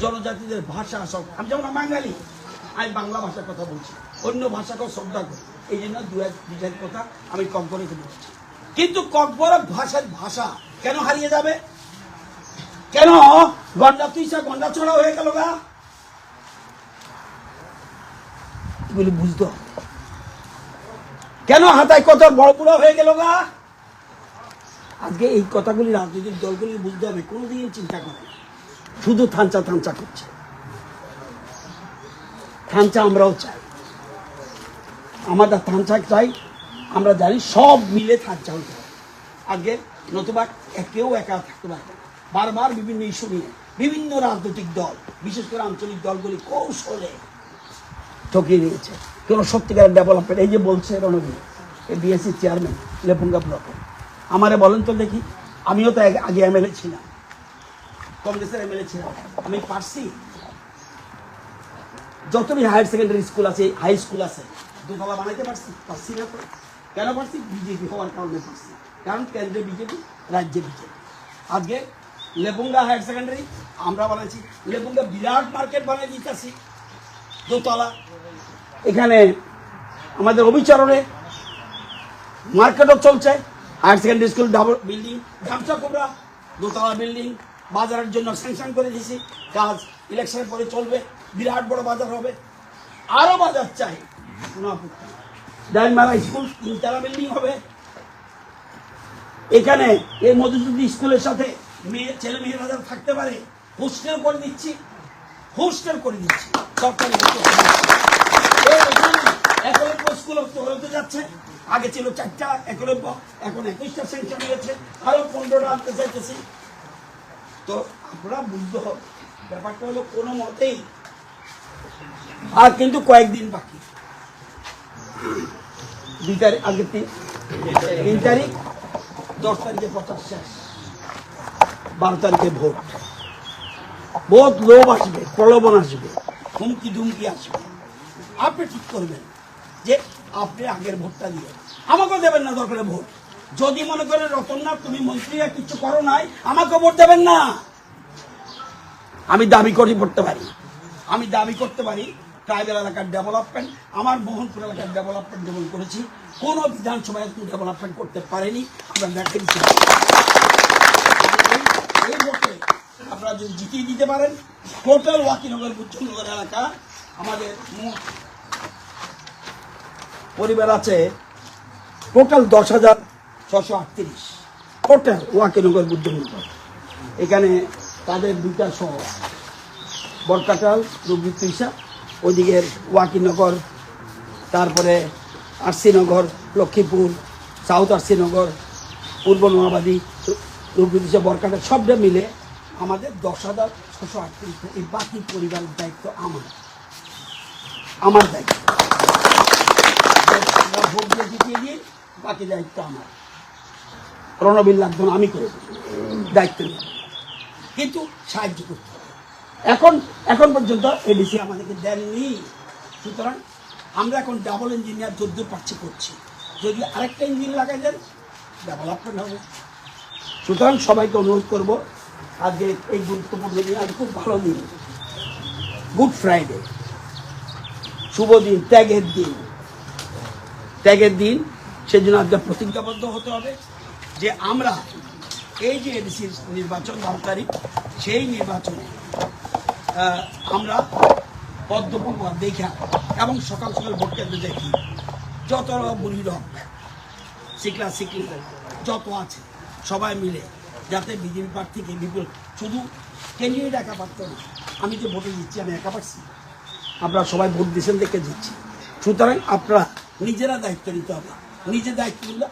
জনজাতিদের ভাষা সব, আমি যেমন বাঙালি, আমি বাংলা ভাষার কথা বলছি, অন্য ভাষাকেও শ্রদ্ধা করি, এই জন্য দু এক কথা আমি কম করে বলছি। কিন্তু ককবরক ভাষার ভাষা কেন হারিয়ে যাবে? কেন গন্ডা তুইসা গন্ডা ছড়া হয়ে গেল গা? এগুলি বুঝতে হবে। কেন হাতায় কত বড় পুরা হয়ে গেল গা? আজকে এই কথাগুলি রাজনৈতিক দলগুলি বুঝতে হবে, কোনোদিন চিন্তা করে শুধু থানচা থানচা করছে। থানচা আমরাও চাই, আমাদের থানচা চাই, আমরা জানি সব মিলে থানচা হতে হবে। আজকে নতুবা কেউ একা থাকতে পারে। বারবার বিভিন্ন ইস্যু নিয়ে বিভিন্ন রাজনৈতিক দল, বিশেষ করে আঞ্চলিক দলগুলি কৌশলে ঠকিয়ে নিয়েছে। কোনো সত্যিকারের ডেভেলপমেন্ট, এই যে বলছে রণবীর, এই বিএসসি চেয়ারম্যান লেপুঙ্গা ব্লকে, আমারে বলেন তো দেখি, আমিও তো আগে এমএলএ ছিলাম, কংগ্রেসের এমএলএ ছিলাম, আমি পারছি যতই হায়ার সেকেন্ডারি স্কুল আছে, হাই স্কুল আছে, দোতলা বানাইতে পারছি? পারছি না তো। কেন পারছি? বিজেপি হওয়ার কারণে পারছি, কারণ কেন্দ্রে বিজেপি, রাজ্যে বিজেপি। আজকে লেপুঙ্গা হায়ার সেকেন্ডারি আমরা বানাইছি, লেপুঙ্গা বিরাট মার্কেট বানাই দিতেছি দোতলা। এখানে আমাদের অবিচারণে মার্কেটও চলছে, higher secondary school double building, গামছা কোবরা দোতলা বিল্ডিং, বাজারের জন্য স্যাংশন করে দিয়েছি, কাজ ইলেকশনের পরে চলবে, বিরাট বড় বাজার হবে। আরো বাজার চাই, ডাইনমারা স্কুল 3তলা বিল্ডিং হবে। এখানে এই মধুসূদন স্কুলের সাথে ছেলে মেয়েরা যারা থাকতে পারে, হোস্টেল করে দিচ্ছি, হোস্টেল করে দিচ্ছি সরকারি। একলব্য স্কুল হতে যাচ্ছে, আগে ছিল 4টা একলব্য, এখন 21টা সেন্টার হয়েছে, আরো 15টা আনতে চাইতেছি। তো আপনারা বুঝতে হবে ব্যাপারটা হলো কোনো মতেই, আর কিন্তু কয়েকদিন বাকি, 2 তারিখ, আগে 3 তারিখ, 10 তারিখে প্রচার শেষ, 12 তারিখে ভোট। বহুত লোভ আসবে, প্রলোভন আসবে, হুমকি ধুমকি আসবে। আপনি ঠিক করবেন যে আপনি আগের ভোটটা দিয়ে আমাকেও দেবেন না, দরকারে ভোট। যদি মনে করেন রতন না তুমি মন্ত্রীরা কিছু করো নাই, আমাকে ভোট দেবেন না। আমি দাবি করতে পারি ট্রাইবেল এলাকার ডেভেলপমেন্ট, আমার মোহনপুর এলাকার ডেভেলপমেন্ট যেমন করেছি, কোন বিধানসভায় ডেভেলপমেন্ট করতে পারেনি, আমরা দেখে দিচ্ছি। এই ভোটে আপনারা যদি জিতিয়ে দিতে পারেন, টোটাল ওয়াকিনগর বুচ্চনগর এলাকা আমাদের পরিবার আছে টোটাল 10,638, টোটাল ওয়াকিনগর বুদ্ধনগর। এখানে তাদের 2টা শহর, বরকাটাল রূপগীতিসা, ওইদিকের ওয়াকিনগর, তারপরে আরসিনগর, লক্ষ্মীপুর, সাউথ আরসিনগর, পূর্ব নোয়াবাদী, রূপগীতিসা, বরকাটাল, সবটা মিলে আমাদের 10,638। এই বাকি পরিবারের দায়িত্ব আমার দায়িত্ব, ভোট দিয়ে জিতিয়ে দিই, বাকি দায়িত্ব আমার। রণবীর লাগবে না, আমি করে দায়িত্ব নিই, কিন্তু সাহায্য করতে হবে। এখন পর্যন্ত এডিসি আমাদেরকে দেননি, সুতরাং আমরা এখন ডাবল ইঞ্জিনিয়ার যদ্দূর পাচ্ছি করছি, যদি আরেকটা ইঞ্জিন লাগাই দেন ডেভেলপমেন্ট হবে। সুতরাং সবাইকে অনুরোধ করব, আজকে এই গুরুত্বপূর্ণ দিন, আজ খুব ভালো দিন, গুড ফ্রাইডে, শুভ দিন, ত্যাগের দিন। সেজন্য আজকে প্রতিজ্ঞাবদ্ধ হতে হবে যে আমরা এই যে এডিসির নির্বাচন 12 তারিখ, সেই নির্বাচনে আমরা পদ্মপূর্ব দেখা এবং সকাল সকাল ভোট কেন্দ্রে দেখি, যত বুড়ি রক শিকলা শিকলি যত আছে সবাই মিলে, যাতে বিজেপি প্রার্থীকে বিপুল, শুধু ক্যান্ডিডেট একা পারত না, আমি যে ভোটে দিচ্ছি আমি একা পাচ্ছি, আপনারা সবাই ভোট দিচ্ছেন দেখে দিচ্ছি। সুতরাং আপনারা নিজেরা দায়িত্ব নিতে হবে, নিজে দায়িত্ব নিলে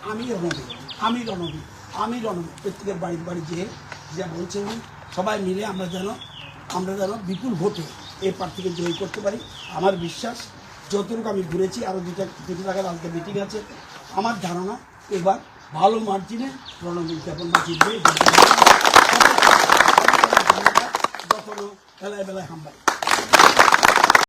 আমি রণবীর প্রত্যেকের বাড়ি যেয়ে যা বলছেন সবাই মিলে আমরা যেন বিপুল ভোটে এই প্রার্থীকে জয়ী করতে পারি। আমার বিশ্বাস, যতটুকু আমি ঘুরেছি, আরও দুটো জায়গায় আজকে মিটিং আছে, আমার ধারণা এবার ভালো মার্জিনে রণবীর জিতবে, যত বেলায় হামবাড়ি।